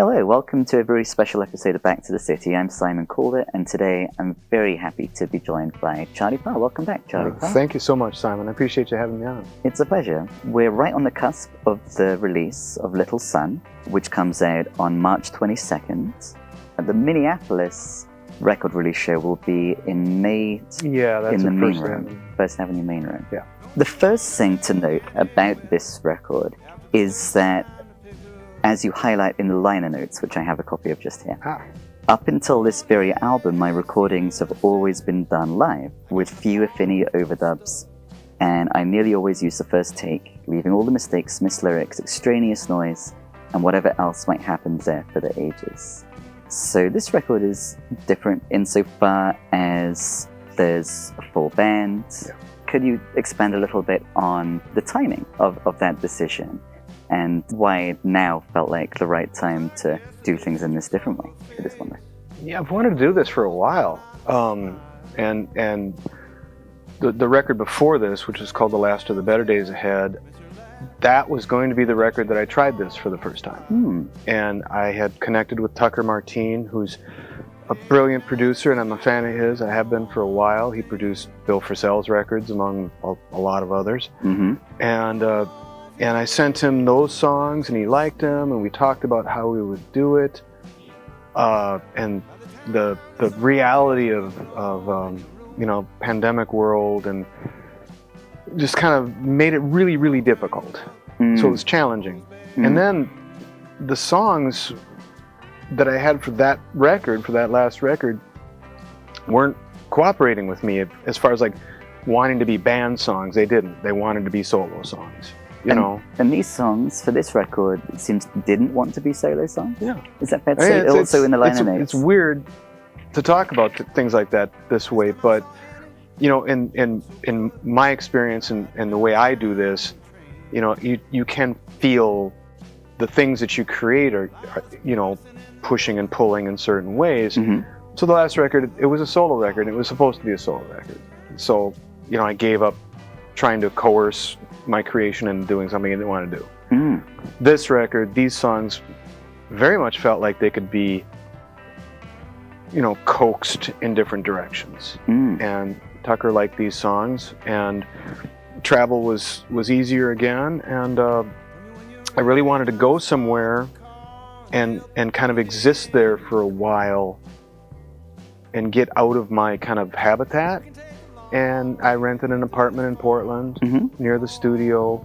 Hello, welcome to a very special episode of Back to the City. I'm Simon Calder, and today I'm very happy to be joined by Charlie Parr. Welcome back, Charlie Parr. Thank you so much, Simon. I appreciate you having me on. It's a pleasure. We're right on the cusp of the release of Little Sun, which comes out on March 22nd. The Minneapolis record release show will be in May in the main room, First Avenue main room. Yeah. The first thing to note about this record is that, as you highlight in the liner notes, which I have a copy of just here, up until this very album, my recordings have always been done live, with few, if any, overdubs, and I nearly always use the first take, leaving all the mistakes, missed lyrics, extraneous noise, and whatever else might happen there for the ages. So this record is different insofar as there's a full band. Yeah. Could you expand a little bit on the timing of that decision, and why it now felt like the right time to do things in this different way for this one? Yeah, I've wanted to do this for a while. And the record before this, which was called The Last of the Better Days Ahead, that was going to be the record that I tried this for the first time. And I had connected with Tucker Martine, who's a brilliant producer, and I'm a fan of his. I have been for a while. He produced Bill Frisell's records, among a lot of others. And I sent him those songs, and he liked them, and we talked about how we would do it. And the reality of pandemic world, and just kind of made it really, really difficult. So it was challenging. And then the songs that I had for that record, for that last record, weren't cooperating with me as far as like wanting to be band songs. They didn't. They wanted to be solo songs. And these songs for this record, it seems, didn't want to be solo songs? Yeah. Is that fair to say? Also in the liner notes. It's weird to talk about things like that this way, but in my experience and the way I do this, you can feel the things that you create are pushing and pulling in certain ways. So the last record, it was a solo record. It was supposed to be a solo record. So, I gave up trying to coerce my creation and doing something I didn't want to do. This record, these songs very much felt like they could be, coaxed in different directions. And Tucker liked these songs, and travel was easier again, and I really wanted to go somewhere and kind of exist there for a while and get out of my kind of habitat. And I rented an apartment in Portland near the studio,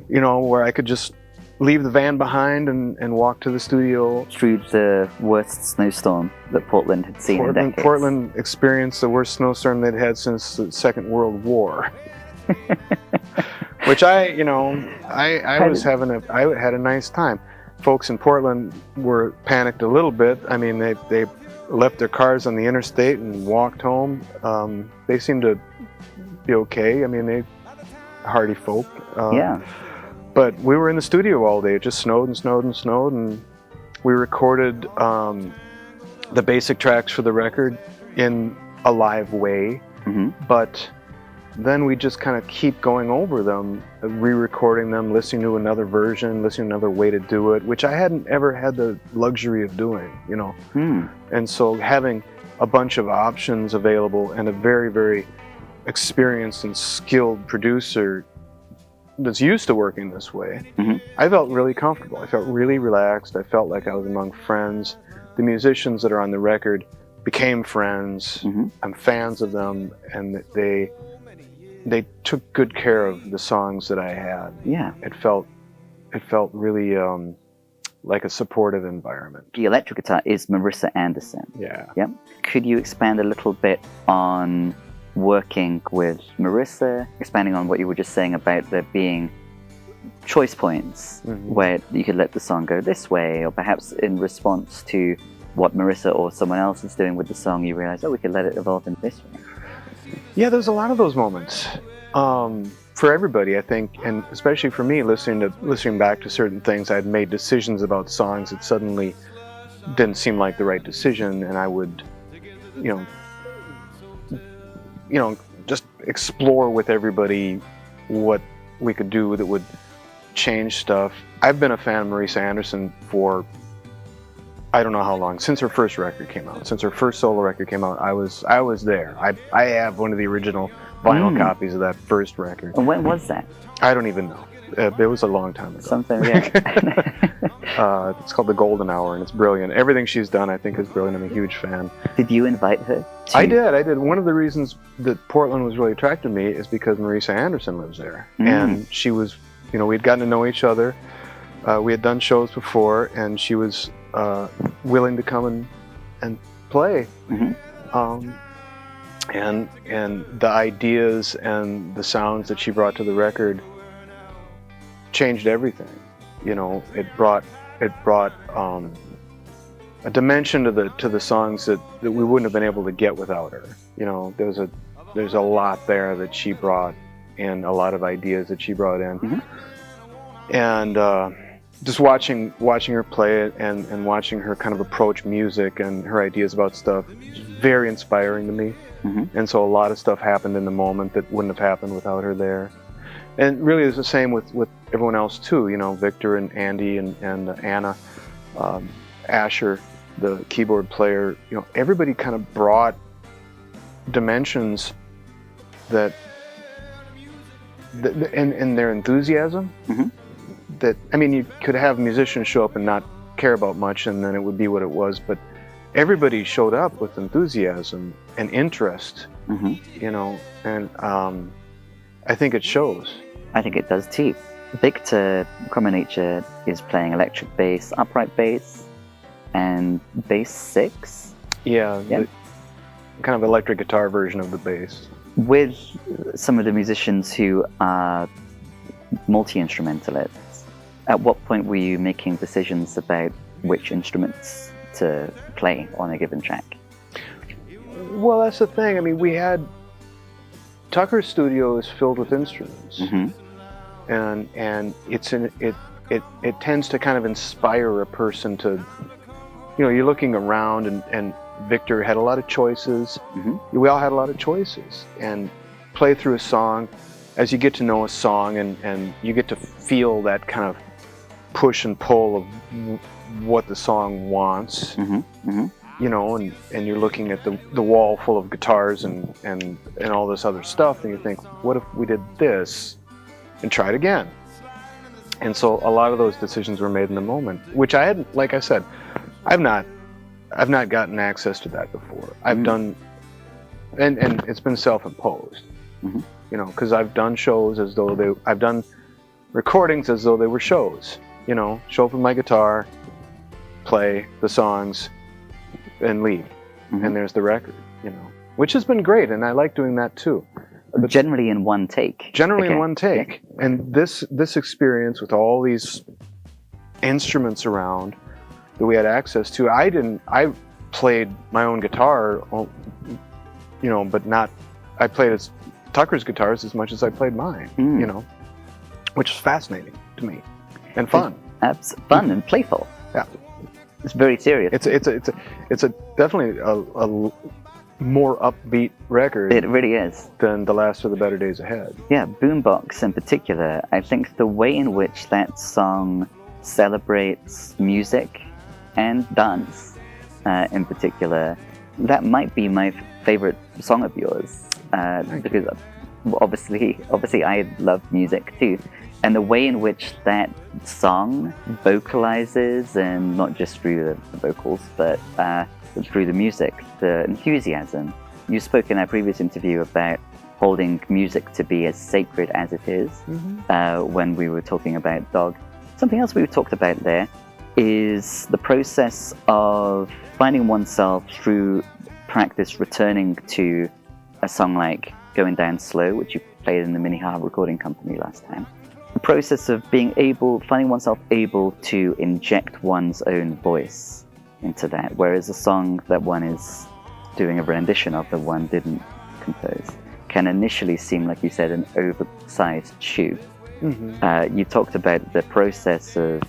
where I could just leave the van behind and walk to the studio. Through the worst snowstorm that Portland had seen in decades. Portland experienced the worst snowstorm they'd had since the Second World War. Which I had a nice time. Folks in Portland were panicked a little bit. I mean, they left their cars on the interstate and walked home. They seemed to be okay. I mean, they hardy folk. But we were in the studio all day. It just snowed and snowed and snowed, and we recorded the basic tracks for the record in a live way. But then we just kind of keep going over them, re-recording them, listening to another version, listening to another way to do it, which I hadn't ever had the luxury of doing, And so having a bunch of options available and a very, very experienced and skilled producer that's used to working this way, I felt really comfortable. I felt really relaxed. I felt like I was among friends. The musicians that are on the record became friends. I'm fans of them, and they took good care of the songs that I had. It felt really like a supportive environment. The electric guitar is Marissa Anderson. Yeah. Could you expand a little bit on working with Marissa, expanding on what you were just saying about there being choice points where you could let the song go this way, or perhaps in response to what Marissa or someone else is doing with the song, you realize, we could let it evolve in this way? Yeah, there's a lot of those moments for everybody, I think, and especially for me, listening back to certain things. I'd made decisions about songs that suddenly didn't seem like the right decision, and I would, just explore with everybody what we could do that would change stuff. I've been a fan of Marissa Anderson for I don't know how long, since her first record came out, since her first solo record came out. I was there. I have one of the original vinyl copies of that first record. And when was that? I don't even know. It was a long time ago. Something, yeah. It's called The Golden Hour, and it's brilliant. Everything she's done, I think, is brilliant. I'm a huge fan. Did you invite her? I did. One of the reasons that Portland was really attracted to me is because Marisa Anderson lives there. And she was, we'd gotten to know each other. We had done shows before, and she was willing to come and play. And the ideas and the sounds that she brought to the record changed everything. It brought a dimension to the songs that we wouldn't have been able to get without her. There's a lot there that she brought, and a lot of ideas that she brought in. And just watching her play it and watching her kind of approach music and her ideas about stuff is very inspiring to me. And so a lot of stuff happened in the moment that wouldn't have happened without her there. And really it's the same with everyone else too, Victor and Andy and Anna, Asher, the keyboard player, everybody kind of brought dimensions that and their enthusiasm. That, you could have musicians show up and not care about much, and then it would be what it was, but everybody showed up with enthusiasm and interest, and I think it shows. I think it does too. Victor Cromer-Nature is playing electric bass, upright bass, and bass 6. Yeah. Kind of electric guitar version of the bass. With some of the musicians who are multi-instrumentalists, at what point were you making decisions about which instruments to play on a given track? Well, that's the thing. We had Tucker's studio is filled with instruments, and it tends to kind of inspire a person to, you're looking around, and Victor had a lot of choices. We all had a lot of choices, and play through a song. As you get to know a song, and you get to feel that kind of push and pull of what the song wants, and you're looking at the wall full of guitars and all this other stuff, and you think, what if we did this and try it again? And so a lot of those decisions were made in the moment, which I hadn't, like I said, I've not gotten access to that before. I've done, and it's been self-imposed, because I've done shows as though I've done recordings as though they were shows, show up with my guitar, play the songs, and leave, and there's the record, which has been great, and I like doing that too. But generally in one take. Generally in one take, and this experience with all these instruments around that we had access to, I played my own guitar, but not. I played Tucker's guitars as much as I played mine, which is fascinating to me and fun. It's fun and playful. Yeah. It's very serious. It's definitely a more upbeat record. It really is. Than The Last of the Better Days Ahead. Yeah, Boombox in particular. I think the way in which that song celebrates music and dance, in particular, that might be my favorite song of yours. Because obviously I love music too. And the way in which that song vocalizes, and not just through the vocals, but through the music, the enthusiasm. You spoke in our previous interview about holding music to be as sacred as it is, when we were talking about Dog. Something else we talked about there is the process of finding oneself through practice returning to a song like Going Down Slow, which you played in the Minnehaha Recording Company last time. The process of finding oneself able to inject one's own voice into that, whereas a song that one is doing a rendition of that one didn't compose can initially seem, like you said, an oversized shoe. You talked about the process of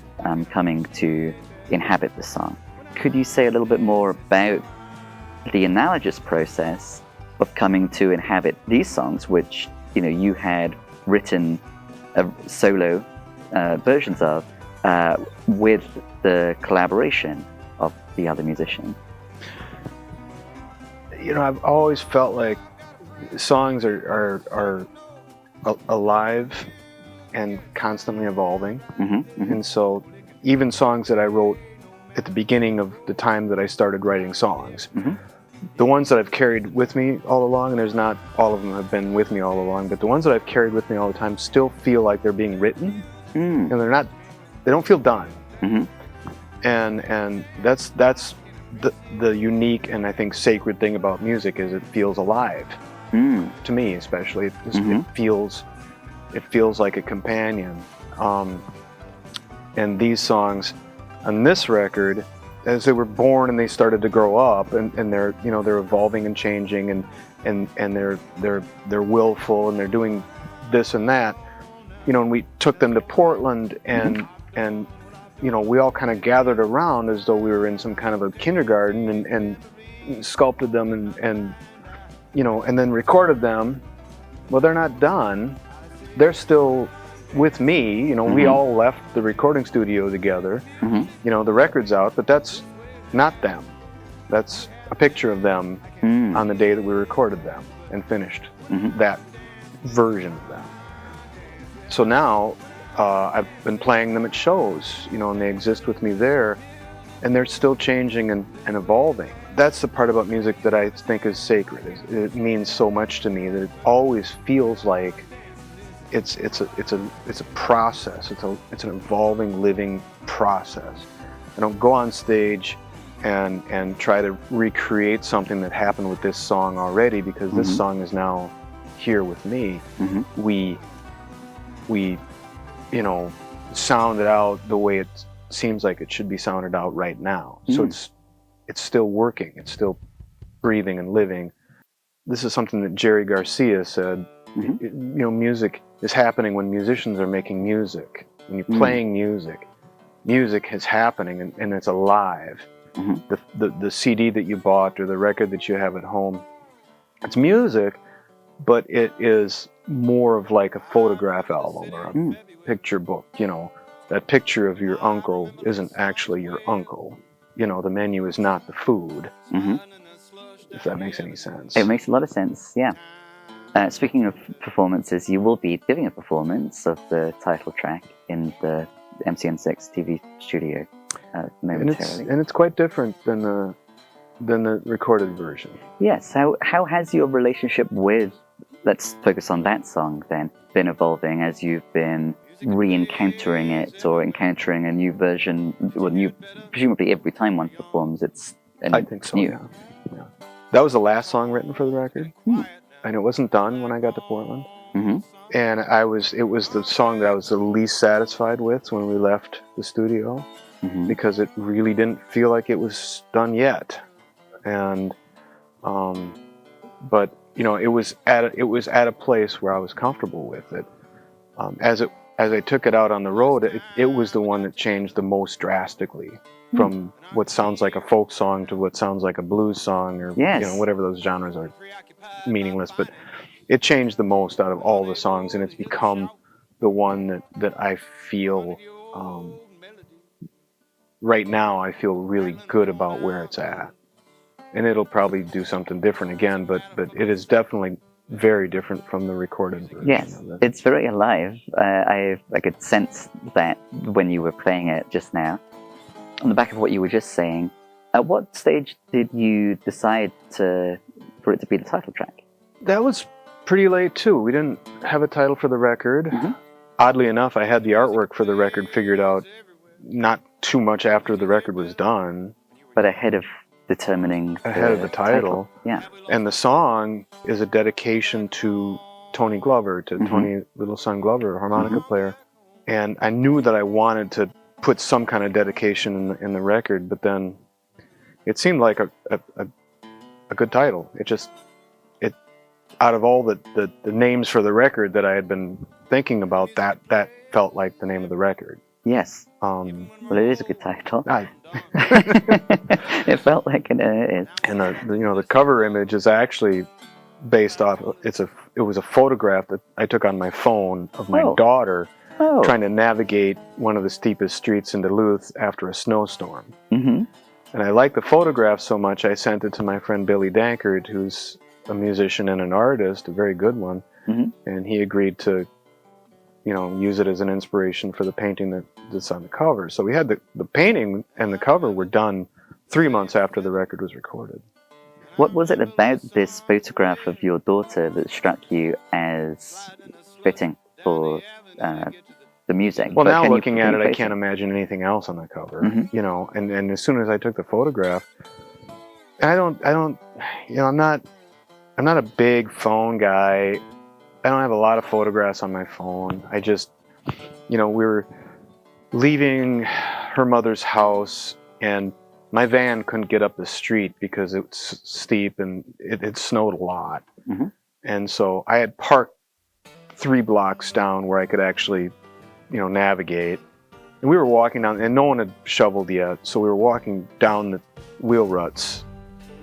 coming to inhabit the song. Could you say a little bit more about the analogous process of coming to inhabit these songs, which you had written solo versions of, with the collaboration of the other musician? You know, I've always felt like songs are alive and constantly evolving. And so even songs that I wrote at the beginning of the time that I started writing songs, the ones that I've carried with me all along, and there's not all of them have been with me all along, but the ones that I've carried with me all the time still feel like they're being written, and they don't feel done. And that's the unique and I think sacred thing about music is it feels alive. To me especially, it feels like a companion. And these songs on this record, as they were born and they started to grow up, and they're, you know, they're evolving and changing, and they're willful, and they're doing this and that, you know, and we took them to Portland, and you know, we all kind of gathered around as though we were in some kind of a kindergarten, and sculpted them, and you know, and then recorded them. Well, they're not done. They're still with me. You know, we all left the recording studio together. You know, the record's out, but that's not them. That's a picture of them on the day that we recorded them and finished that version of them. So now I've been playing them at shows, you know, and they exist with me there, and they're still changing and evolving. That's the part about music that I think is sacred. It means so much to me that it always feels like it's a process. It's an evolving, living process. I don't go on stage and try to recreate something that happened with this song already, because this song is now here with me. We you know, sound it out the way it seems like it should be sounded out right now. So it's still working. It's still breathing and living. This is something that Jerry Garcia said. You know, music is happening when musicians are making music. When you're playing music, music is happening and it's alive. The CD that you bought or the record that you have at home, it's music, but it is more of like a photograph album or a picture book. You know, that picture of your uncle isn't actually your uncle. You know, the menu is not the food. If that makes any sense. It makes a lot of sense, yeah. Speaking of performances, you will be giving a performance of the title track in the MCN6 TV studio momentarily. And it's quite different than the recorded version. Yes. How has your relationship with, let's focus on that song then, been evolving as you've been re-encountering it or encountering a new version? Well, presumably every time one performs, it's I think so. new. Yeah. That was the last song written for the record. And it wasn't done when I got to Portland. And it was the song that I was the least satisfied with when we left the studio, because it really didn't feel like it was done yet. And but you know, it was at a place where I was comfortable with it. As I took it out on the road, it was the one that changed the most drastically, from what sounds like a folk song to what sounds like a blues song, or you know, whatever those genres are, meaningless. But it changed the most out of all the songs, and it's become the one that I feel right now. I feel really good about where it's at, and it'll probably do something different again. But it is definitely very different from the recorded version. Yes, it's very alive. I could sense that when you were playing it just now. On the back of what you were just saying, at what stage did you decide for it to be the title track? That was pretty late too. We didn't have a title for the record. Oddly enough, I had the artwork for the record figured out not too much after the record was done. But ahead of determining the title. Yeah. And the song is a dedication to Tony Glover, to Tony Little Son Glover, a harmonica player. And I knew that I wanted to put some kind of dedication in the record, but then it seemed like a good title. It out of all the names for the record that I had been thinking about, that felt like the name of the record. Yes. Well, it is a good title. It felt like it is. And the cover image is actually based off. It was a photograph that I took on my phone of my daughter trying to navigate one of the steepest streets in Duluth after a snowstorm. And I liked the photograph so much, I sent it to my friend Billy Dankert, who's a musician and an artist, a very good one. And he agreed to, you know, use it as an inspiration for the painting that's on the cover. So we had the painting and the cover were done 3 months after the record was recorded. What was it about this photograph of your daughter that struck you as fitting for the music? Well, now looking at it, I can't imagine anything else on the cover, you know, and as soon as I took the photograph, I don't, you know, I'm not a big phone guy. I don't have a lot of photographs on my phone. I just, you know, we were leaving her mother's house and my van couldn't get up the street because it's steep and it snowed a lot. And so I had parked 3 blocks down where I could actually, you know, navigate. And we were walking down, and no one had shoveled yet, so we were walking down the wheel ruts,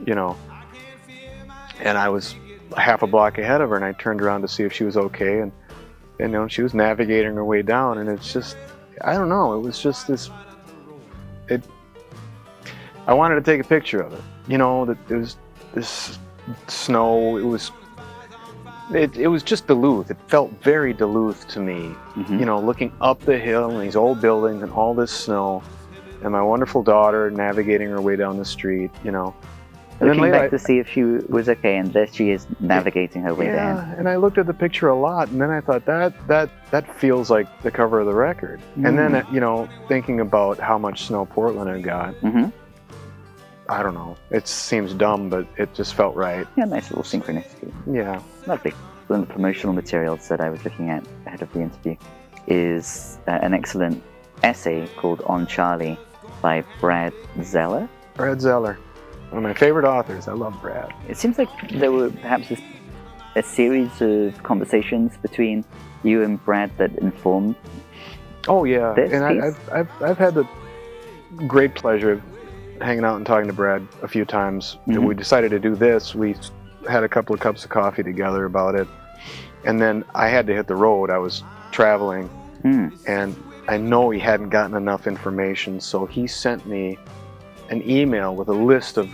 you know. And I was half a block ahead of her, and I turned around to see if she was okay, and you know, she was navigating her way down, and it's just, I don't know, it was just this, I wanted to take a picture of it, you know, that there was this snow, it was just Duluth. It felt very Duluth to me, you know, looking up the hill and these old buildings and all this snow, and my wonderful daughter navigating her way down the street, you know. And looking then later, back to see if she was okay, and there she is navigating her way down. Yeah, and I looked at the picture a lot, and then I thought that feels like the cover of the record. And then, you know, thinking about how much snow Portland had got, I don't know, it seems dumb, but it just felt right. Yeah, nice little synchronicity. Yeah. Lovely. One of the promotional materials that I was looking at ahead of the interview is an excellent essay called On Charlie by Brad Zeller. Brad Zeller. One of my favorite authors. I love Brad. It seems like there were perhaps a series of conversations between you and Brad that informed. Oh yeah, this and piece? I've had the great pleasure of hanging out and talking to Brad a few times. And we decided to do this. We had a couple of cups of coffee together about it, and then I had to hit the road. I was traveling, and I know he hadn't gotten enough information, so he sent me an email with a list of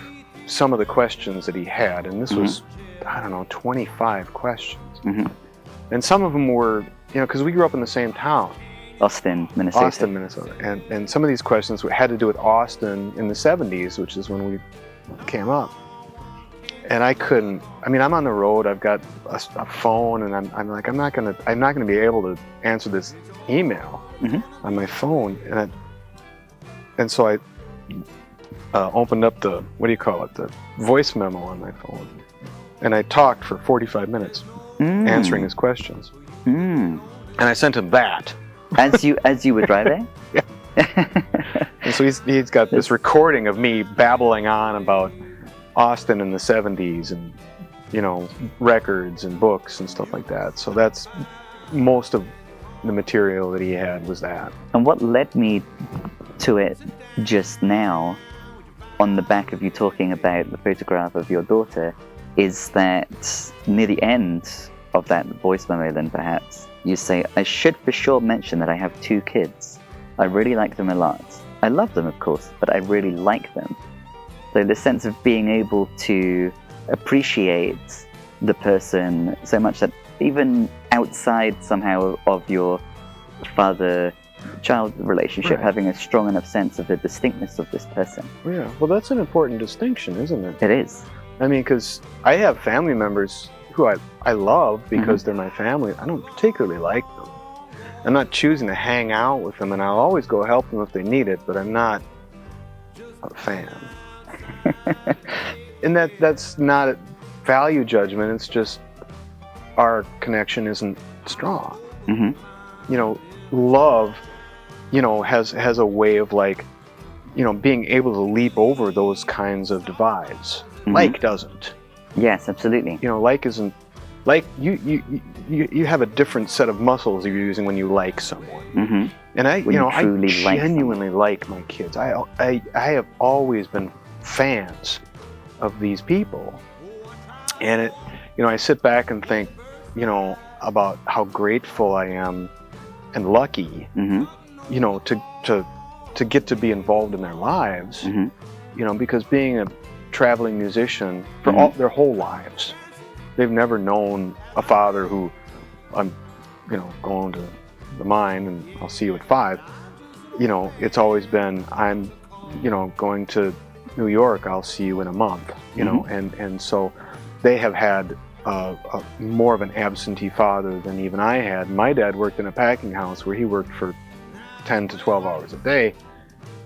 some of the questions that he had, and this was, I don't know, 25 questions. And some of them were, you know, because we grew up in the same town. Austin, Minnesota. Austin, Minnesota. And some of these questions had to do with Austin in the 70s, which is when we came up. And I couldn't, I mean, I'm on the road, I've got a phone, and I'm like, I'm not gonna be able to answer this email on my phone. And so I opened up the, what do you call it, the voice memo on my phone. And I talked for 45 minutes answering his questions. And I sent him that. As you were driving? Yeah. And so he's got this recording of me babbling on about Austin in the 70s and, you know, records and books and stuff like that. So that's most of the material that he had was that. And what led me to it just now, on the back of you talking about the photograph of your daughter, is that near the end of that voice memo, then perhaps, you say, I should for sure mention that I have 2 kids. I really like them a lot. I love them, of course, but I really like them. So the sense of being able to appreciate the person so much that even outside somehow of your father-child relationship, having a strong enough sense of the distinctness of this person. Yeah, well, that's an important distinction, isn't it? It is. I mean, because I have family members who I love because they're my family. I don't particularly like them. I'm not choosing to hang out with them, and I'll always go help them if they need it, but I'm not a fan. And that's not a value judgment, it's just our connection isn't strong. You know, love, you know, has a way of, like, you know, being able to leap over those kinds of divides. Like doesn't. Yes, absolutely. You know, like isn't, like you have a different set of muscles you're using when you like someone. And I genuinely like my kids. I have always been fans of these people, and it, you know, I sit back and think, you know, about how grateful I am and lucky, you know, to get to be involved in their lives. You because being a traveling musician for all their whole lives, they've never known a father who, I'm, going to the mine and I'll see you at 5. It's always been, I'm, going to New York, I'll see you in a month, and so they have had more of an absentee father than even I had. My dad worked in a packing house where he worked for 10 to 12 hours a day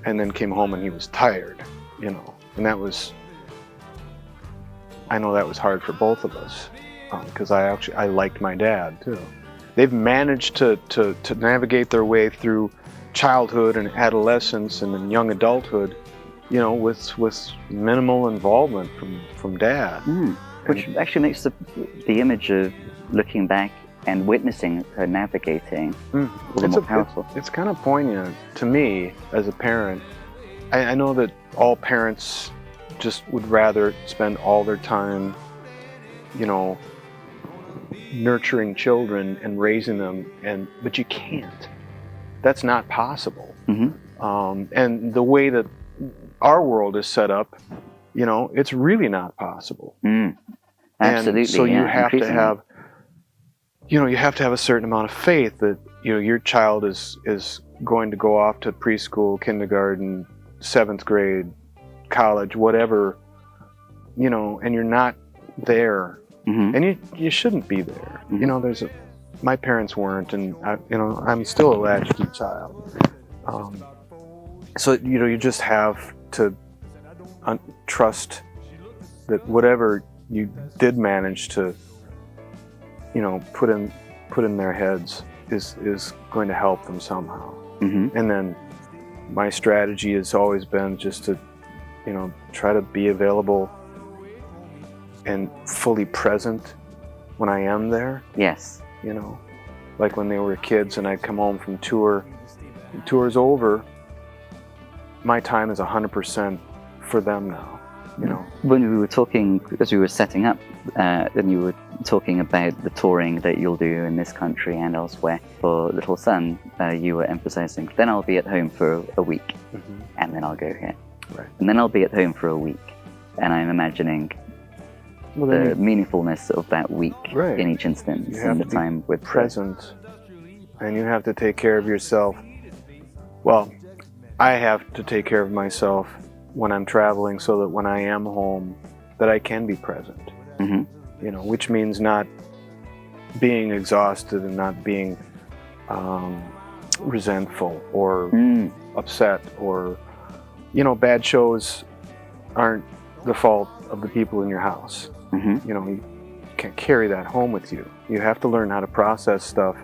and then came home and he was tired, and that was, I know that was hard for both of us, because I liked my dad too. They've managed to navigate their way through childhood and adolescence and then young adulthood, with minimal involvement from dad. Which actually makes the image of looking back and witnessing her navigating a little more powerful. It's kind of poignant to me as a parent. I know that all parents just would rather spend all their time, nurturing children and raising them, but you can't. That's not possible. And the way that our world is set up, it's really not possible. Absolutely. And so you have to have, you have to have a certain amount of faith that your child is going to go off to preschool, kindergarten, 7th grade, college, whatever, and you're not there, and you shouldn't be there. My parents weren't, and I'm still a latchkey child. So you just have to trust that whatever you did manage to, put in their heads is going to help them somehow. And then my strategy has always been just to, try to be available and fully present when I am there. Yes. Like when they were kids and I'd come home from tour, the tour's over, my time is 100% for them now. When we were talking, as we were setting up, then you were talking about the touring that you'll do in this country and elsewhere. For little son, you were emphasizing, then I'll be at home for a week, and then I'll go here. Right. And then I'll be at home for a week. And I'm imagining the meaningfulness of that week in each instance, and the time with present, and you have to take care of yourself. Well, I have to take care of myself when I'm traveling, so that when I am home, that I can be present. Which means not being exhausted and not being resentful or upset, or bad shows aren't the fault of the people in your house. You can't carry that home with you. You have to learn how to process stuff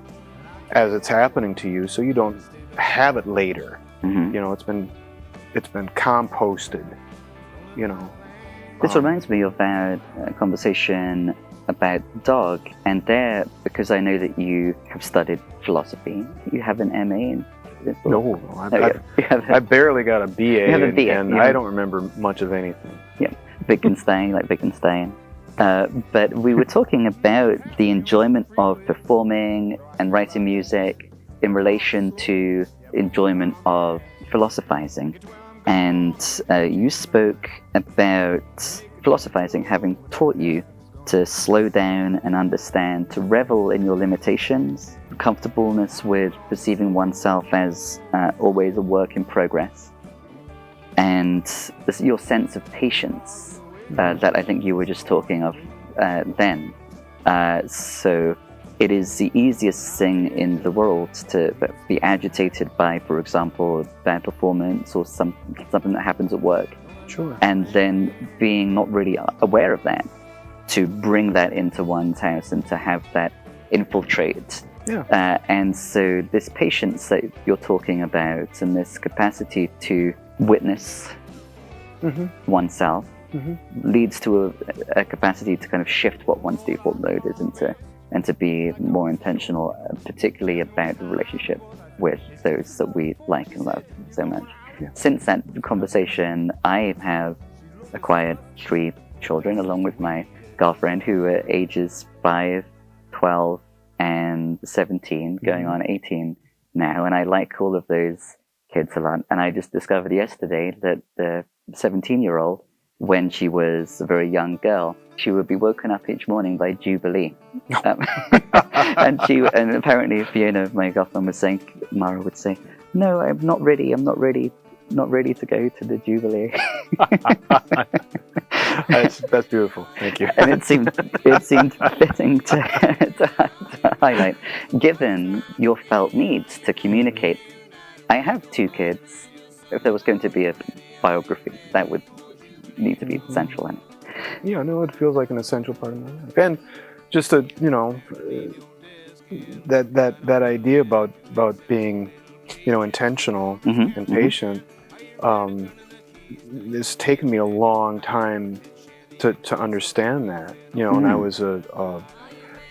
as it's happening to you, so you don't have it later. It's been composted. This reminds me of our conversation about dog, and there, because I know that you have studied philosophy, you have an MA in No, I barely got a BA, and I don't remember much of anything. Yeah, Wittgenstein, like Wittgenstein. But we were talking about the enjoyment of performing and writing music in relation to enjoyment of philosophizing. And you spoke about philosophizing having taught you to slow down and understand, to revel in your limitations, comfortableness with perceiving oneself as always a work in progress, and your sense of patience that I think you were just talking of then. So it is the easiest thing in the world to be agitated by, for example, a bad performance or something that happens at work. Sure. And then being not really aware of that, to bring that into one's house and to have that infiltrate. Yeah. And so this patience that you're talking about, and this capacity to witness oneself, leads to a capacity to kind of shift what one's default mode is and to be more intentional, particularly about the relationship with those that we like and love so much. Yeah. Since that conversation, I have acquired 3 children along with my girlfriend, who are ages 5, 12, and 17, going on 18 now, and I like all of those kids a lot. And I just discovered yesterday that the 17-year-old, when she was a very young girl, she would be woken up each morning by Jubilee. And apparently Fiona, my girlfriend, was saying, Mara would say, "No, I'm not ready to go to the Jubilee." That's beautiful. Thank you. And it seemed fitting to highlight, given your felt needs to communicate. I have 2 kids. If there was going to be a biography, that would need to be central in it. Yeah, no, it feels like an essential part of my life. And just to, that idea about being, intentional and patient, it's taken me a long time to understand that. And I was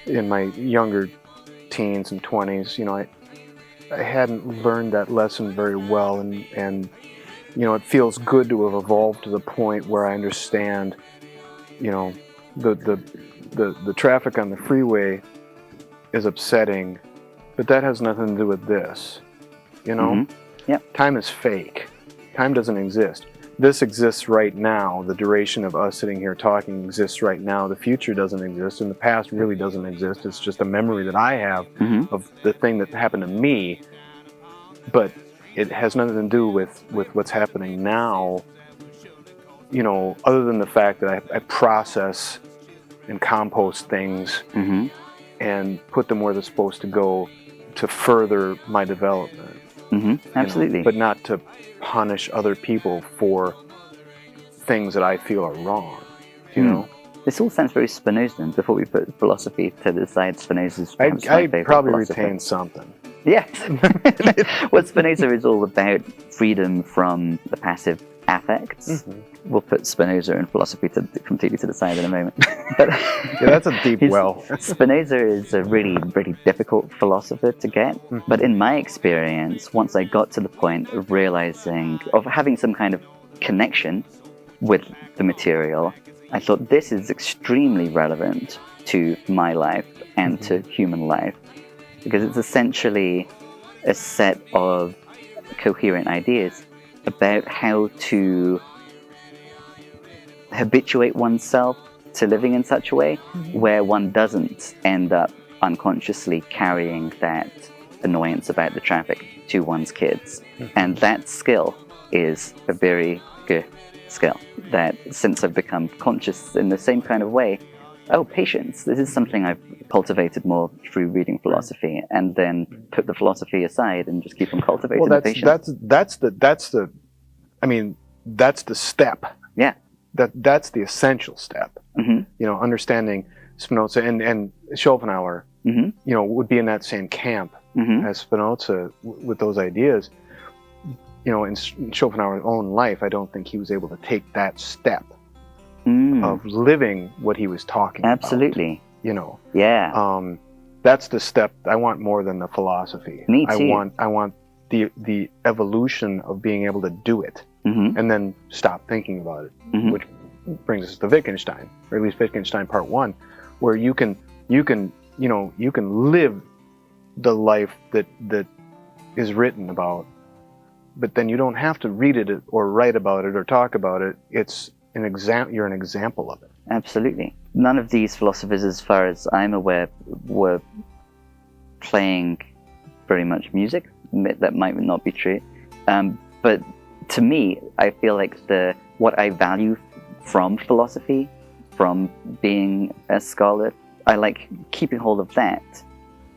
in my younger teens and 20s, I hadn't learned that lesson very well, and it feels good to have evolved to the point where I understand, the traffic on the freeway is upsetting, but that has nothing to do with this. Yep. Time is fake. Time doesn't exist. This exists right now. The duration of us sitting here talking exists right now. The future doesn't exist, and the past really doesn't exist. It's just a memory that I have of the thing that happened to me, but it has nothing to do with what's happening now, other than the fact that I process and compost things and put them where they're supposed to go to further my development. Absolutely. But not to punish other people for things that I feel are wrong, This all sounds very Spinozian. Before we put philosophy to the side, Spinoza's perhaps my favorite probably philosopher. retain something. Yes. What Spinoza is all about, freedom from the passive affects. We'll put Spinoza and philosophy completely to the side in a moment. But yeah, that's a deep well. Spinoza is a really, really difficult philosopher to get. But in my experience, once I got to the point of realizing, of having some kind of connection with the material, I thought this is extremely relevant to my life and to human life, because it's essentially a set of coherent ideas about how to habituate oneself to living in such a way where one doesn't end up unconsciously carrying that annoyance about the traffic to one's kids. And that skill is a very good skill that, since I've become conscious in the same kind of way, patience, this is something I've cultivated more through reading philosophy, and then put the philosophy aside and just keep on cultivating the patience. That's the step. Yeah. That's the essential step. Understanding Spinoza and Schopenhauer, would be in that same camp as Spinoza with those ideas. In Schopenhauer's own life, I don't think he was able to take that step of living what he was talking about. Absolutely. Yeah. That's the step I want more than the philosophy. Me too. I want the evolution of being able to do it, and then stop thinking about it, which brings us to Wittgenstein, or at least Wittgenstein Part 1, where you can live the life that is written about, but then you don't have to read it or write about it or talk about it. It's you're an example of it. Absolutely. None of these philosophers, as far as I'm aware, were playing very much music. That might not be true. But to me, I feel like what I value from philosophy, from being a scholar, I like keeping hold of that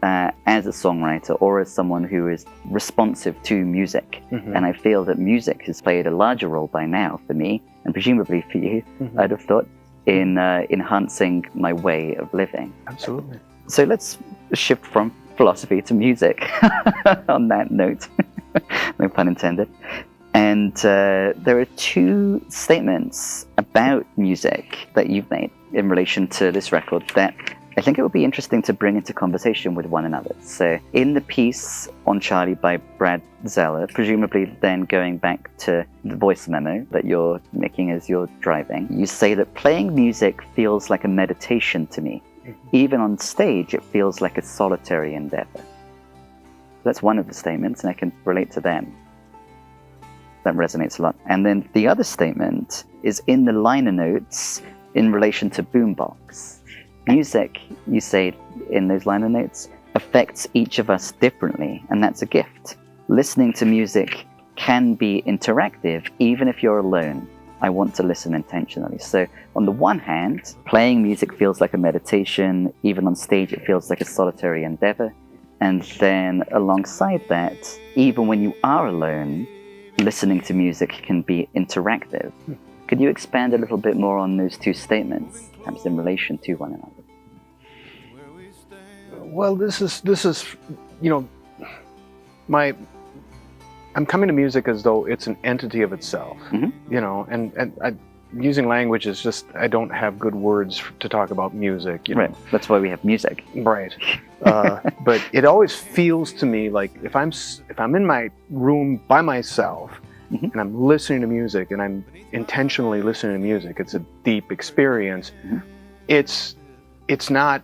as a songwriter or as someone who is responsive to music. And I feel that music has played a larger role by now for me, and presumably for you, I'd have thought, in enhancing my way of living. Absolutely. So let's shift from philosophy to music on that note. No pun intended. And there are 2 statements about music that you've made in relation to this record that I think it would be interesting to bring into conversation with one another. So in the piece on Charlie by Brad Zeller, presumably then going back to the voice memo that you're making as you're driving, you say that playing music feels like a meditation to me. Even on stage, it feels like a solitary endeavor. That's one of the statements, and I can relate to them. That resonates a lot. And then the other statement is in the liner notes in relation to boombox. Music, you say in those liner notes, affects each of us differently, and that's a gift. Listening to music can be interactive even if you're alone. I want to listen intentionally. So on the one hand, playing music feels like a meditation. Even on stage, it feels like a solitary endeavor. And then alongside that, even when you are alone, listening to music can be interactive. Could you expand a little bit more on those two statements, perhaps in relation to one another? Well, this is I'm coming to music as though it's an entity of itself, and using language is just, I don't have good words to talk about music. Right, that's why we have music. Right. But it always feels to me like if I'm in my room by myself and I'm listening to music and I'm intentionally listening to music, it's a deep experience. It's not,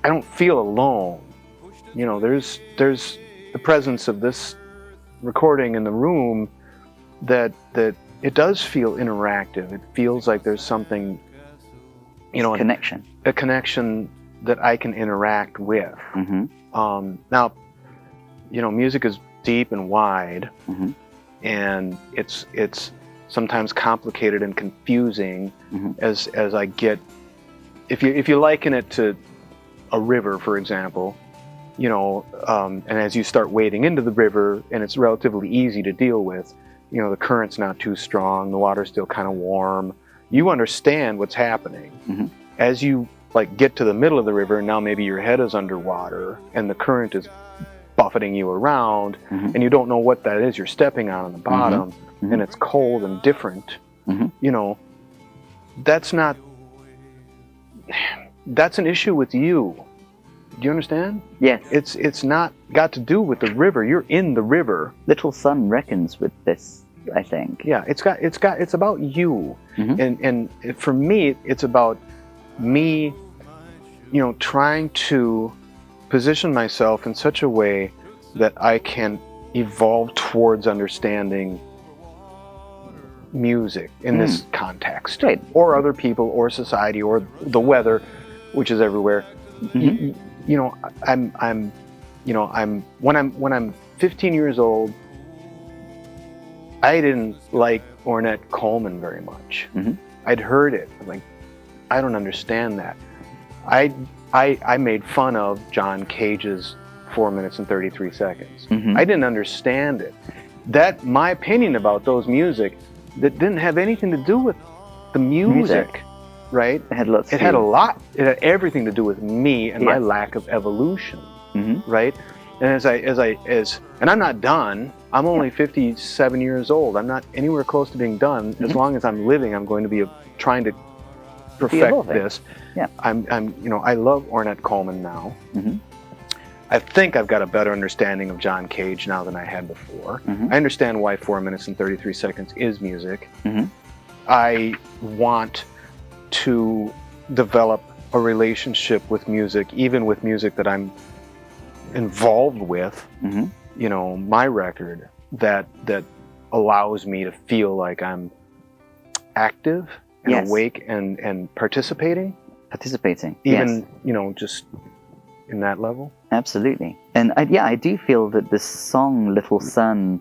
I don't feel alone. There's the presence of this recording in the room that it does feel interactive. It feels like there's something, a connection that I can interact with. Now, music is deep and wide, and it's sometimes complicated and confusing as I get. If you liken it to a river, for example, and as you start wading into the river, and it's relatively easy to deal with, the current's not too strong, the water's still kind of warm, you understand what's happening. As you get to the middle of the river, and now maybe your head is underwater and the current is buffeting you around, and you don't know what that is you're stepping on the bottom, and it's cold and different. That's an issue with you. Do you understand? Yes. It's not got to do with the river. You're in the river. Little Sun reckons with this, I think. Yeah, it's about you. And for me, it's about me, trying to position myself in such a way that I can evolve towards understanding music in this context, right, or other people, or society, or the weather, which is everywhere. I'm when I'm 15 years old, I didn't like Ornette Coleman very much. I'd heard it. I'm like, I don't understand that. I made fun of John Cage's 4 minutes and 33 seconds. I didn't understand it. My opinion about those music, that didn't have anything to do with the music. Right? It had everything to do with me and my lack of evolution. Right? And and I'm not done. I'm only 57 years old. I'm not anywhere close to being done. As long as I'm living, I'm going to be trying to perfect this. I love Ornette Coleman now. I think I've got a better understanding of John Cage now than I had before. I understand why 4 minutes and 33 seconds is music. I want to develop a relationship with music, even with music that I'm involved with, my record, that allows me to feel like I'm active and awake and participating, even just in that level. Absolutely. And I do feel that the song Little Sun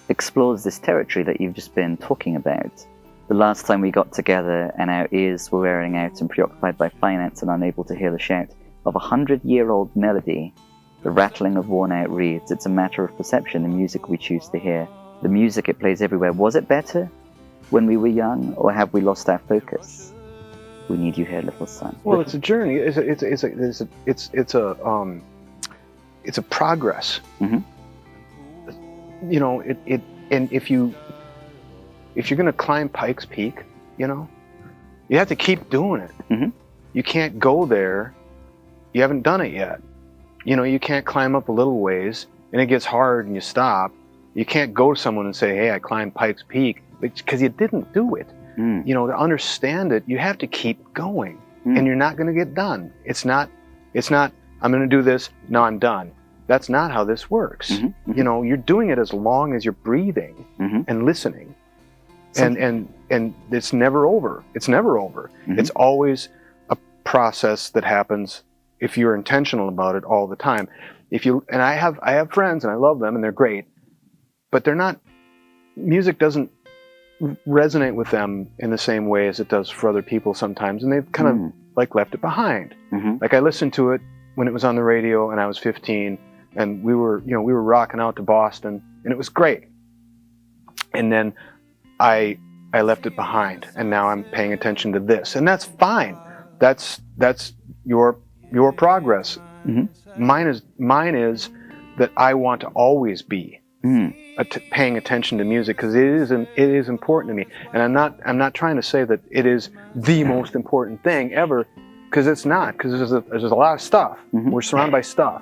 explores this territory that you've just been talking about. The last time we got together and our ears were wearing out and preoccupied by finance and unable to hear the shout of a 100-year-old melody, the rattling of worn-out reeds, it's a matter of perception, the music we choose to hear, the music it plays everywhere. Was it better when we were young, or have we lost our focus? We need you here, Little Sun. Well, it's a journey. It's a progress. And if you're going to climb Pikes Peak, you have to keep doing it. You can't go there. You haven't done it yet. You can't climb up a little ways and it gets hard and you stop. You can't go to someone and say, hey, I climbed Pikes Peak, because you didn't do it. To understand it, you have to keep going, and you're not going to get done. It's not, I'm going to do this, now I'm done. that's not how this works. You know, you're doing it as long as you're breathing and listening. And it's never over. It's never over. It's always a process that happens if you're intentional about it all the time. And I have friends and I love them and they're great, but they're not, music doesn't resonate with them in the same way as it does for other people sometimes, and they've kind of like left it behind. Like I listened to it when it was on the radio and I was 15, and we were rocking out to Boston and it was great. And then I left it behind, and now I'm paying attention to this, and that's fine. That's your progress. Mine is that I want to always be paying attention to music, because it is important to me. And I'm not trying to say that it is the most important thing ever, because it's not. Because there's a lot of stuff. We're surrounded by stuff,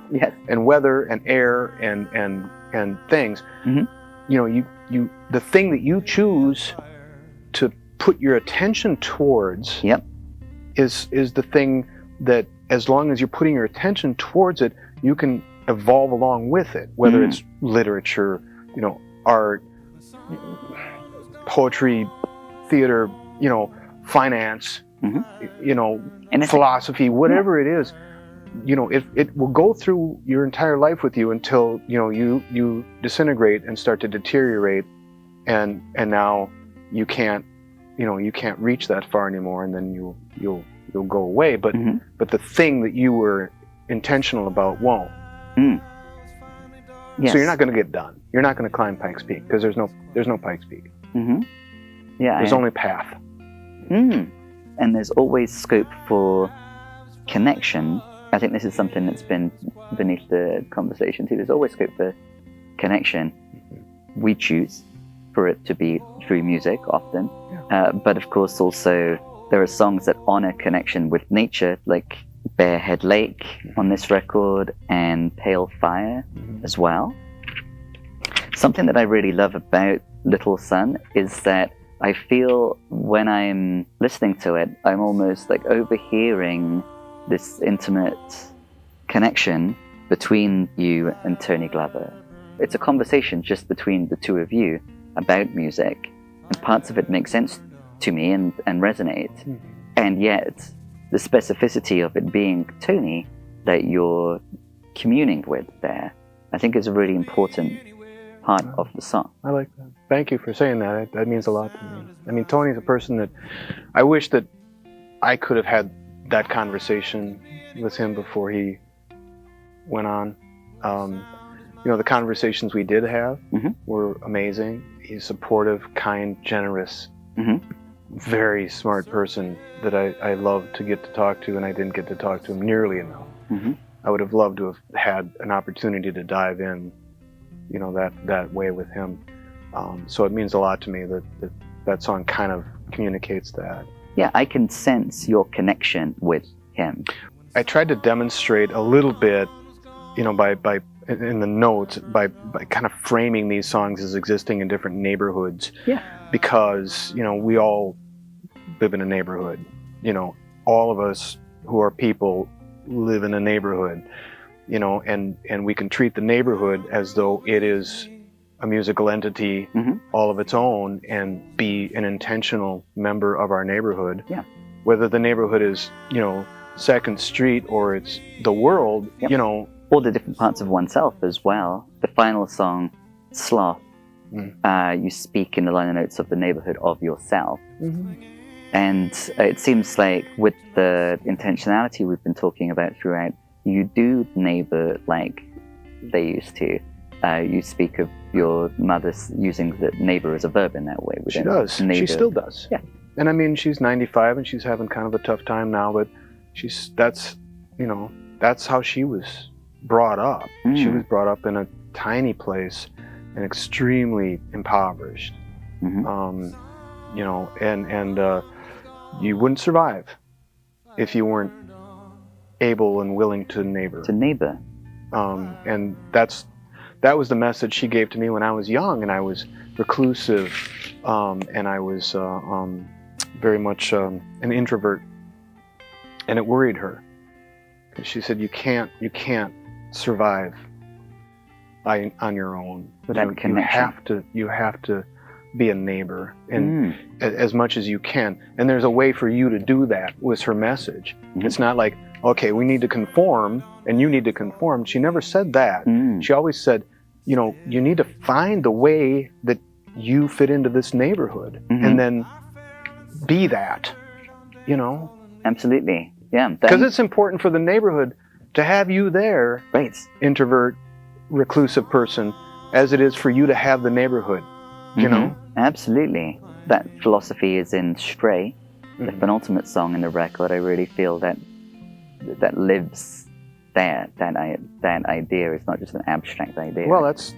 and weather and air and things. You know, the thing that you choose to put your attention towards is the thing that, as long as you're putting your attention towards it, you can evolve along with it, whether it's literature, you know, art, poetry, theater, you know, finance, you know, philosophy, whatever it is. You know, it will go through your entire life with you until, you know, you disintegrate and start to deteriorate, and now you can't reach that far anymore, and then you'll go away. But the thing that you were intentional about won't. So you're not going to get done. You're not going to climb Pikes Peak, because there's no Pikes Peak. There's only path. And there's always scope for connection. I think this is something that's been beneath the conversation too. There's always scope for connection. We choose for it to be through music often, but of course also there are songs that honor connection with nature, like Barehead Lake on this record, and Pale Fire as well. Something that I really love about Little Sun is that I feel when I'm listening to it, I'm almost like overhearing this intimate connection between you and Tony Glover. It's a conversation just between the two of you about music, and parts of it make sense to me and resonate. And yet the specificity of it being Tony that you're communing with there, I think is a really important part of the song. I like that. Thank you for saying that. That means a lot to me. I mean, Tony's a person that I wish that I could have had that conversation with him before he went on. You know, the conversations we did have were amazing. He's supportive, kind, generous, very smart person that I love to get to talk to, and I didn't get to talk to him nearly enough. I would have loved to have had an opportunity to dive in, you know, that way with him. So it means a lot to me that song kind of communicates that. Yeah, I can sense your connection with him. I tried to demonstrate a little bit, you know, by in the notes, by kind of framing these songs as existing in different neighborhoods. Because, you know, we all live in a neighborhood. You know, all of us who are people live in a neighborhood, you know, and we can treat the neighborhood as though it is a musical entity all of its own, and be an intentional member of our neighborhood. Whether the neighborhood is, you know, Second Street or it's the world, you know. Or the different parts of oneself as well. The final song, Sloth, you speak in the liner notes of the neighborhood of yourself. And it seems like with the intentionality we've been talking about throughout, you do neighbor like they used to. You speak of your mother using the neighbor as a verb in that way. She does. She still does. And I mean, she's 95 and she's having kind of a tough time now, but that's how she was brought up. She was brought up in a tiny place and extremely impoverished. You know, and you wouldn't survive if you weren't able and willing to neighbor. And that was the message she gave to me when I was young, and I was reclusive, and I was very much an introvert, and it worried her. She said, you can't survive on your own. That connection. You have to be a neighbor, and as much as you can. And there's a way for you to do that. Was her message? It's not like, okay, we need to conform and you need to conform. She never said that. She always said, you know, you need to find the way that you fit into this neighborhood, and then be that. You know. Absolutely. Yeah. Because it's important for the neighborhood to have you there, right, introvert, reclusive person, as it is for you to have the neighborhood. You know? Absolutely. That philosophy is in Stray, the penultimate song in the record. I really feel that lives there. That idea is not just an abstract idea. Well, it's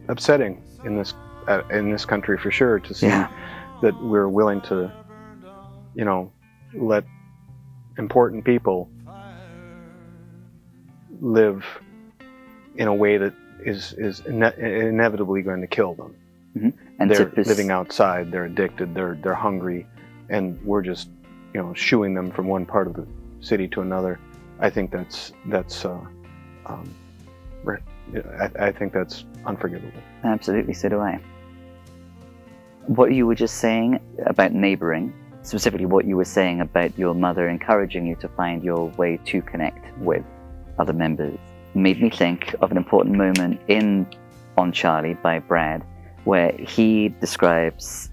upsetting in this country for sure to see that we're willing to, you know, let important people live in a way that is inevitably going to kill them. And they're living outside, they're addicted, they're hungry, and we're just, you know, shooing them from one part of the city to another. I think that's I think that's unforgivable. Absolutely, so do I. What you were just saying about neighboring, specifically what you were saying about your mother encouraging you to find your way to connect with other members, made me think of an important moment in On Charlie by Brad, where he describes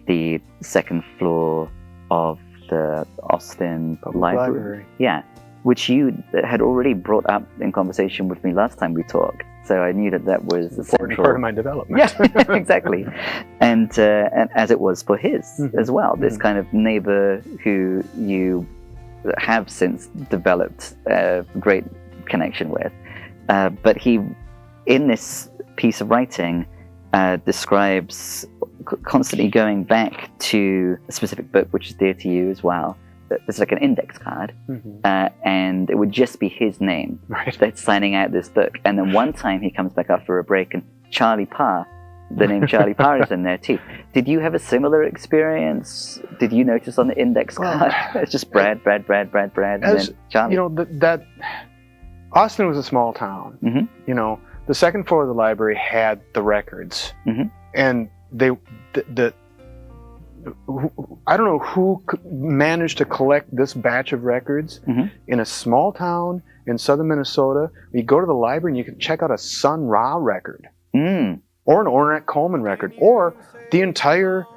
the second floor of the Austin Library. Yeah, which you had already brought up in conversation with me last time we talked. So I knew that was a important part of my development. Yeah, exactly. And as it was for his as well, this kind of neighbor who you have since developed a great connection with. But he, in this piece of writing, describes constantly going back to a specific book which is dear to you as well. It's like an index card, and it would just be his name that's signing out this book. And then one time he comes back after a break, and Charlie Parr, the name Charlie Parr is in there too. Did you have a similar experience? Did you notice on the index card it's just Brad, and then Charlie? You know, that Austin was a small town. You know, the second floor of the library had the records, and I don't know who managed to collect this batch of records in a small town in southern Minnesota. You go to the library and you can check out a Sun Ra record, or an Ornette Coleman record, or the entire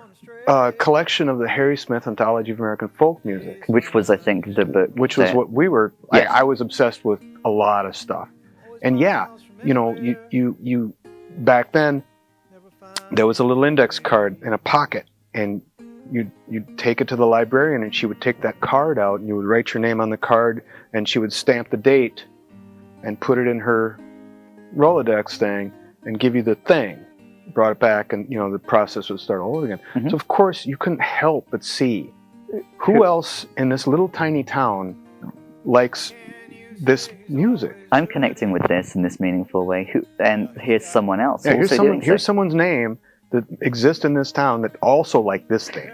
collection of the Harry Smith Anthology of American Folk Music, which was, I think, the book. Which was what we were. Yes. I was obsessed with a lot of stuff, and you know, you back then there was a little index card in a pocket, and you'd take it to the librarian, and she would take that card out, and you would write your name on the card, and she would stamp the date and put it in her Rolodex thing and give you the thing. Brought it back, and you know, the process would start all over again. So of course you couldn't help but see who else in this little tiny town likes this music. I'm connecting with this in this meaningful way. And here's someone else. Yeah, here's someone's name that exists in this town that also like this thing.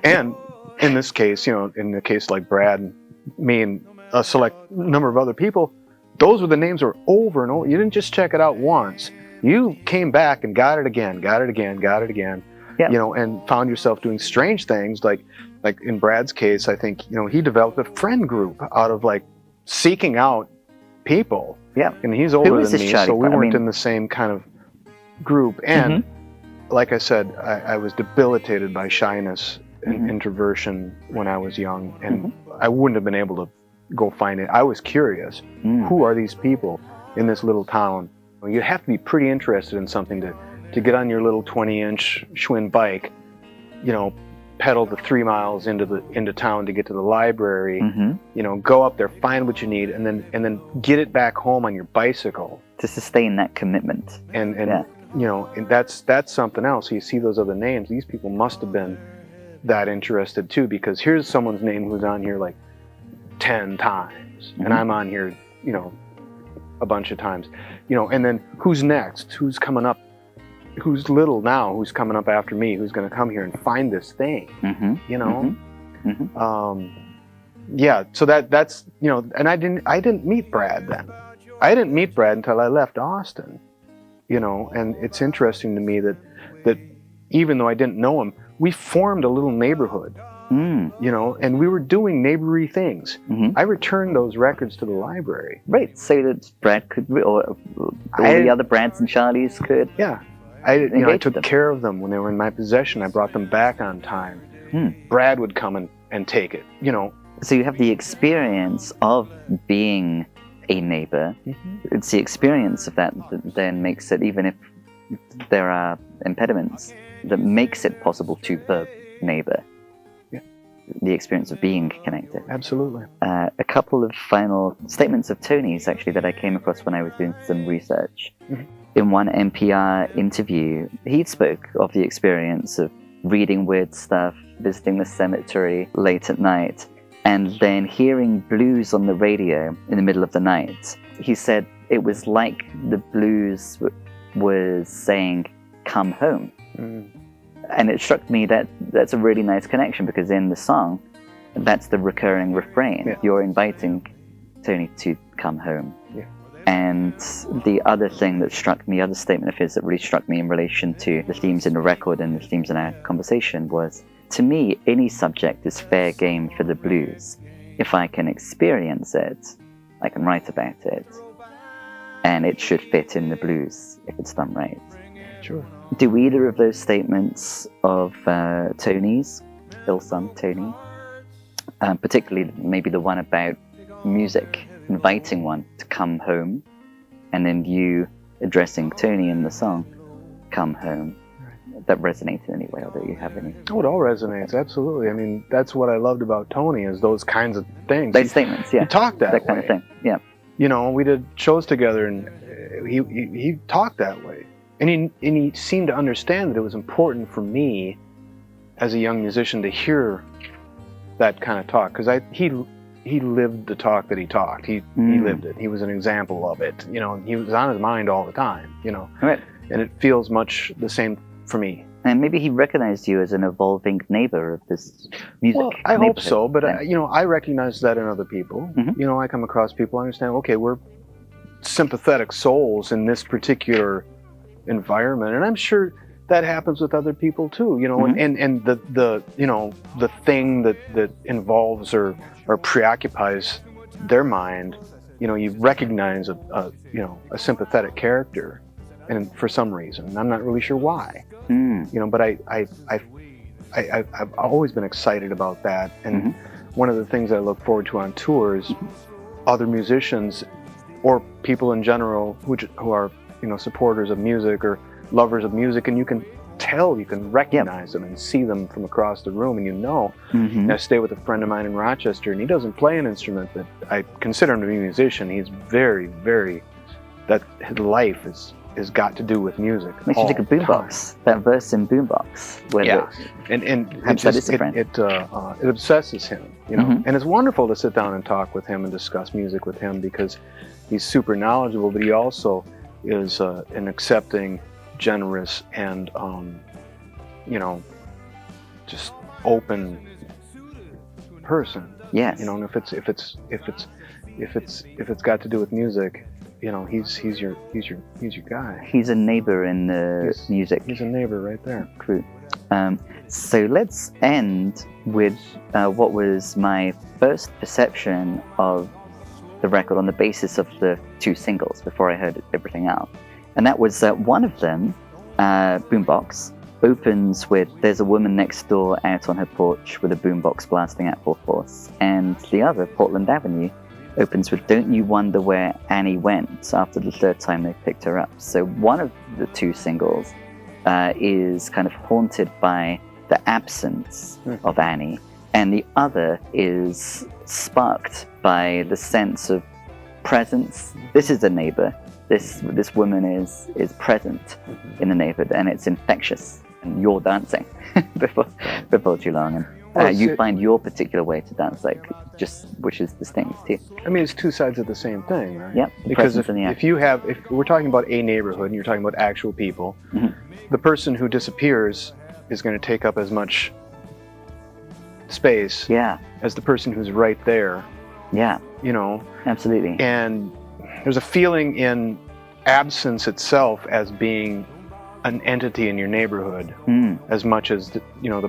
And in this case, you know, in the case like Brad and me and a select number of other people, those were the names that were over and over. You didn't just check it out once. You came back and got it again, you know, and found yourself doing strange things. Like in Brad's case, I think, you know, he developed a friend group out of like seeking out people. Yeah. And he's older than me, so we weren't in the same kind of group. And like I said, I was debilitated by shyness and introversion when I was young, and I wouldn't have been able to go find it. I was curious. Who are these people in this little town? Well, you have to be pretty interested in something to get on your little 20-inch Schwinn bike, you know, pedal the 3 miles into town to get to the library, you know, go up there, find what you need, and then get it back home on your bicycle. To sustain that commitment. And you know, and that's something else. You see those other names, these people must have been that interested too, because here's someone's name who's on here like 10 times, and I'm on here, you know, a bunch of times, you know, and then who's next? Who's coming up? Who's little now? Who's coming up after me? Who's going to come here and find this thing? You know, yeah. So that's, you know, and I didn't meet Brad then. I didn't meet Brad until I left Austin, you know, and it's interesting to me that even though I didn't know him, we formed a little neighborhood, you know, and we were doing neighborly things. I returned those records to the library. Right, so that Brad could, or all the other Brads and Charlies could. Yeah, I took care of them when they were in my possession. I brought them back on time. Brad would come and take it, you know. So you have the experience of being a neighbor. It's the experience of that then makes it, even if there are impediments, that makes it possible to the neighbor. The experience of being connected. Absolutely. A couple of final statements of Tony's, actually, that I came across when I was doing some research. In one NPR interview, he spoke of the experience of reading weird stuff, visiting the cemetery late at night, and then hearing blues on the radio in the middle of the night. He said it was like the blues was saying, "Come home." And it struck me that that's a really nice connection, because in the song, that's the recurring refrain. You're inviting Tony to come home. And the other thing that struck me, the other statement of his that really struck me in relation to the themes in the record and the themes in our conversation was, to me, any subject is fair game for the blues. If I can experience it, I can write about it. And it should fit in the blues if it's done right. Sure. Do either of those statements of Tony's, Phil's son, Tony, particularly maybe the one about music, inviting one to come home, and then you addressing Tony in the song, "Come Home," that resonate in any way, or that you have any? Oh, it all resonates, absolutely. I mean, that's what I loved about Tony, is those kinds of things. Those statements, yeah. He talked that way. That kind of thing, yeah. You know, we did shows together, and he talked that way. And he seemed to understand that it was important for me as a young musician to hear that kind of talk, because he lived the talk that he talked. He lived it. He was an example of it. You know, he was on his mind all the time, you know. Right. And it feels much the same for me. And maybe he recognized you as an evolving neighbor of this music. Well, I hope so, but I recognize that in other people. You know, I come across people, I understand, okay, we're sympathetic souls in this particular environment, and I'm sure that happens with other people too, you know. And the you know, the thing that involves or preoccupies their mind, you know, you recognize a sympathetic character, and for some reason, I'm not really sure why, you know, but I've always been excited about that. And one of the things I look forward to on tour is other musicians or people in general who are, you know, supporters of music or lovers of music, and you can recognize them and see them from across the room, and you know. And I stay with a friend of mine in Rochester, and he doesn't play an instrument, but I consider him to be a musician. He's very, very, that his life has got to do with music. Makes you think of Boombox, that verse in Boombox. And it obsesses him, you know. And it's wonderful to sit down and talk with him and discuss music with him, because he's super knowledgeable, but he also is an accepting, generous, and you know, just open person. Yes. You know, and if it's got to do with music, you know, he's your guy. He's a neighbor in the music. He's a neighbor right there. Crew. So let's end with what was my first perception of the record on the basis of the two singles before I heard everything else. And that was that one of them, Boombox, opens with "There's a woman next door out on her porch with a boombox blasting at full force." And the other, Portland Avenue, opens with "Don't you wonder where Annie went" after the third time they picked her up. So one of the two singles is kind of haunted by the absence of Annie, and the other is sparked by the sense of presence. This is a neighbor. This woman is present in the neighborhood, and it's infectious. And you're dancing before too long, and you find your particular way to dance, which is distinct too. I mean, it's two sides of the same thing, right? Yep. Because if we're talking about a neighborhood and you're talking about actual people, the person who disappears is going to take up as much space as the person who's right there. Yeah. You know. Absolutely. And there's a feeling in absence itself as being an entity in your neighborhood, as much as the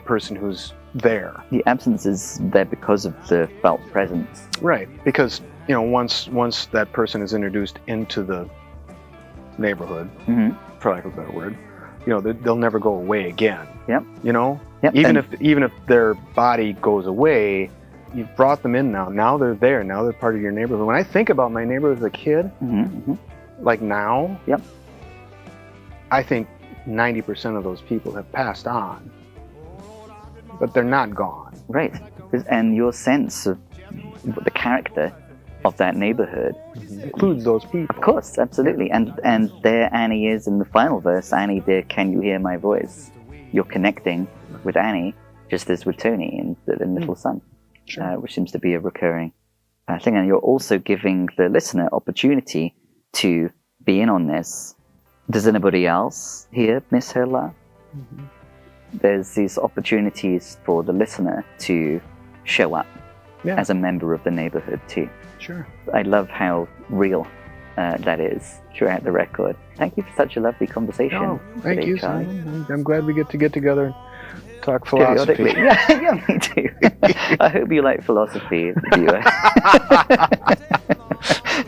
person who's there. The absence is there because of the felt presence. Right, because once that person is introduced into the neighborhood, for lack of a better word, they'll never go away again. Yep. Yep. Even if their body goes away, you've brought them in now. Now they're there. Now they're part of your neighborhood. When I think about my neighborhood as a kid, like now, yep, I think 90% of those people have passed on, but they're not gone. Right. And your sense of the character of that neighborhood includes those people. Of course, absolutely. And there Annie is in the final verse. Annie, dear, can you hear my voice? You're connecting with Annie, just as with Tony in Little Sun, which seems to be a recurring thing. And you're also giving the listener opportunity to be in on this. Does anybody else here miss her laugh? There's these opportunities for the listener to show up as a member of the neighborhood too. Sure. I love how real that is throughout the record. Thank you for such a lovely conversation. Oh, thank today, you, Charlie. Simon. I'm glad we get together and talk philosophy. Yeah, me too. I hope you like philosophy, viewer.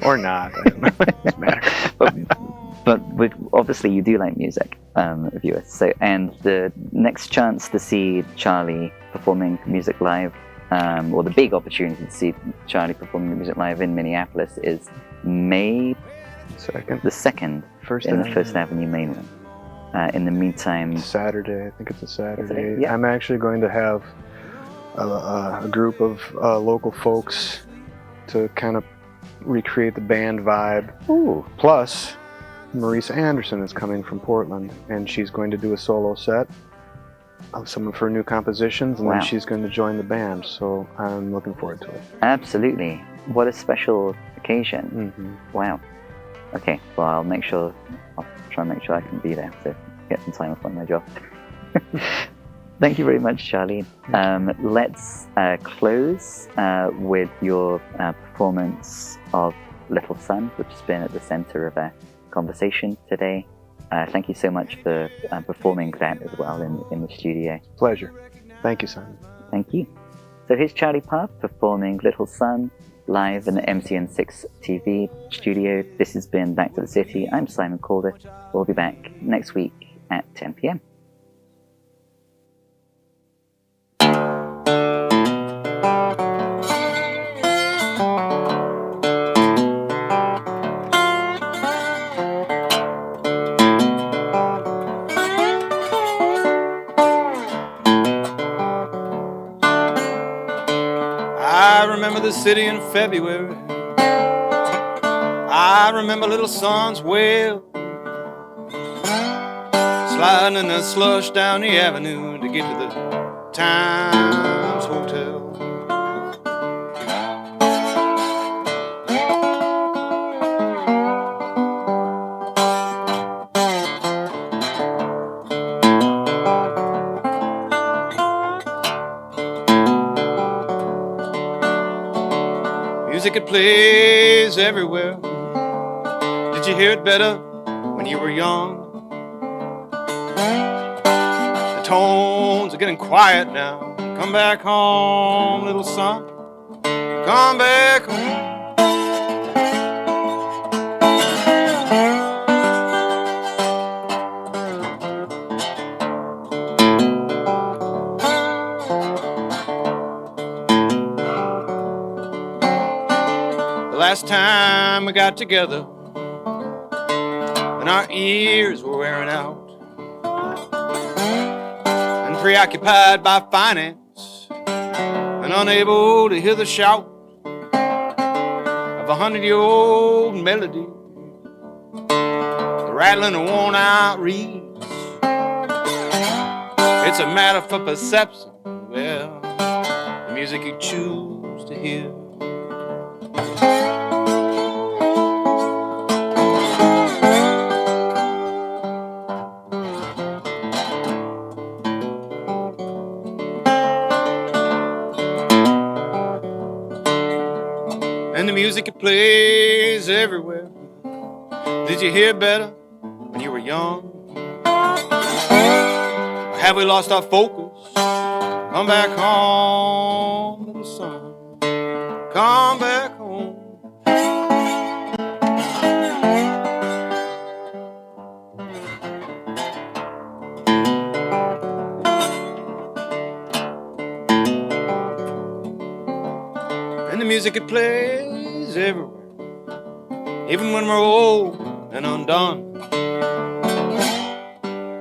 Or not. I don't know. It doesn't matter. But obviously you do like music, viewer. So, and the next chance to see Charlie performing music live, or the big opportunity to see Charlie performing music live in Minneapolis is May 2nd, in the First Avenue main room. In the meantime, Saturday, I think it's a Saturday. Yeah. I'm actually going to have a group of local folks to kind of recreate the band vibe. Ooh. Plus, Marisa Anderson is coming from Portland, and she's going to do a solo set of some of her new compositions, and then she's going to join the band, so I'm looking forward to it. Absolutely. What a special occasion. Wow. Okay, well, I'll try and make sure I can be there to get some time off on my job. Thank you very much, Charlie. Let's close with your performance of Little Sun, which has been at the center of our conversation today. Thank you so much for performing that as well in the studio. Pleasure. Thank you, Simon. Thank you. So here's Charlie Parr performing Little Sun live in the MCN6 TV studio. This has been Back to the City. I'm Simon Calder. We'll be back next week at 10 p.m. I remember the city in February. I remember Little Sun's well, sliding in the slush down the avenue to get to the Times Hotel. Music, it plays everywhere. Did you hear it better when you were young? The tones are getting quiet now. Come back home, little son. Come back home. Last time we got together, and our ears were wearing out, and preoccupied by finance, and unable to hear the shout of a 100-year-old melody, the rattling of worn-out reeds. It's a matter for perception, well, the music you choose to hear. And the music, it plays everywhere. Did you hear better when you were young? Or have we lost our focus? Come back home, little son. Come back home. And the music it plays everywhere, even when we're old and undone.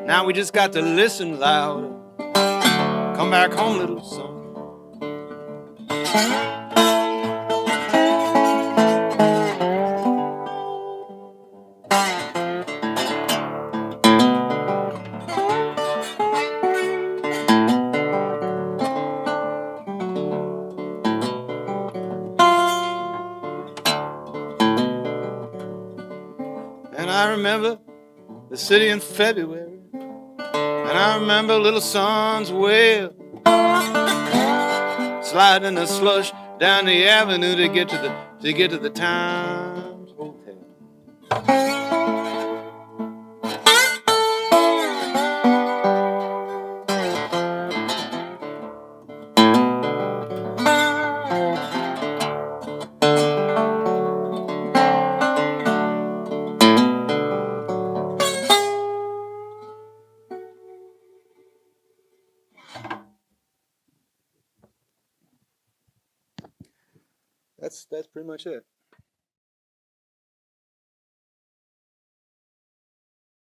Now we just got to listen louder. Come back home, little son. And I remember the city in February, and I remember little son's wail, sliding in the slush down the avenue to get to the Times Hotel. That's pretty much it.